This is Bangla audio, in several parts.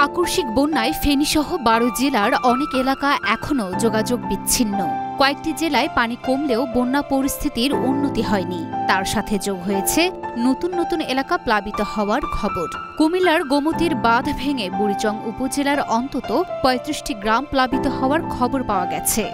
আকস্মিক বন্যায় ফেনীসহ ১২ জেলার অনেক এলাকা এখনও যোগাযোগ বিচ্ছিন্ন। কয়েকটি জেলায় পানি কমলেও বন্যা পরিস্থিতির উন্নতি হয়নি। তার সাথে যোগ হয়েছে নতুন নতুন এলাকা প্লাবিত হওয়ার খবর। কুমিল্লার গোমতীর বাঁধ ভেঙে বুড়িচং উপজেলার অন্তত ৩৫টি গ্রাম প্লাবিত হওয়ার খবর পাওয়া গেছে।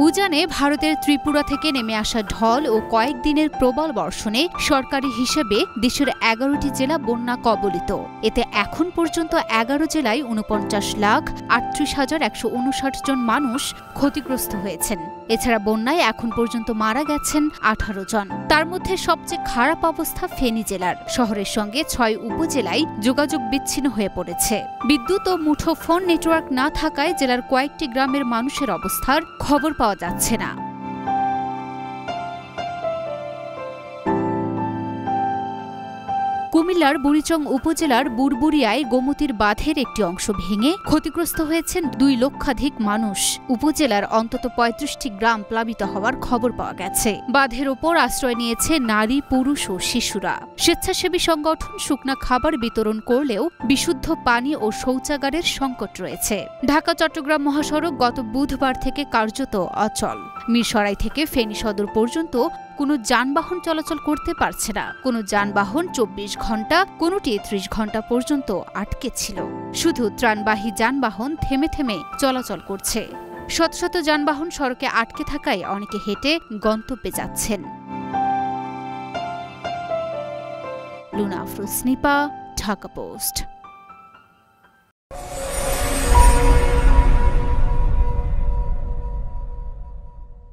উজানে ভারতের ত্রিপুরা থেকে নেমে আসা ঢল ও কয়েকদিনের প্রবল বর্ষণে সরকারি হিসেবে দেশের ১১টি জেলা বন্যা কবলিত। এতে এখন পর্যন্ত ১১ জেলায় ৪৯,৩৮,১৫৯ জন মানুষ ক্ষতিগ্রস্ত হয়েছেন। এছাড়া বন্যায় এখন পর্যন্ত মারা গেছেন ১৮ জন। তার মধ্যে সবচেয়ে খারাপ অবস্থা ফেনী জেলার। শহরের সঙ্গে ৬ উপজেলায় যোগাযোগ বিচ্ছিন্ন হয়ে পড়েছে। বিদ্যুৎ ও মুঠোফোন নেটওয়ার্ক না থাকায় জেলার কয়েকটি গ্রামের মানুষের অবস্থার খবর পাওয়া যাচ্ছে না। কুমিল্লার বুড়িচং উপজেলার বুড়বুড়িয়ায় গোমতীর বাঁধের একটি অংশ ভেঙে ক্ষতিগ্রস্ত হয়েছেন ২ লক্ষাধিক মানুষ। উপজেলার অন্তত ৩৫টি গ্রাম প্লাবিত হওয়ার খবর পাওয়া গেছে। বাঁধের ওপর আশ্রয় নিয়েছে নারী, পুরুষ ও শিশুরা। স্বেচ্ছাসেবী সংগঠন শুকনা খাবার বিতরণ করলেও বিশুদ্ধ পানি ও শৌচাগারের সংকট রয়েছে। ঢাকা-চট্টগ্রাম মহাসড়ক গত বুধবার থেকে কার্যত অচল। মিরসরাই থেকে ফেনী সদর পর্যন্ত কোনো যানবাহন চলাচল করতে পারছে না। কোনো যানবাহন ২৪ ঘণ্টা, কোনোটি ৩০ ঘণ্টা পর্যন্ত আটকে ছিল। শুধু ত্রাণবাহী যানবাহন থেমে থেমে চলাচল করছে। শত শত যানবাহন সড়কে আটকে থাকায় অনেকে হেঁটে গন্তব্যে যাচ্ছেন। লুনা আফরোজ স্নিপা, ঢাকা পোস্ট।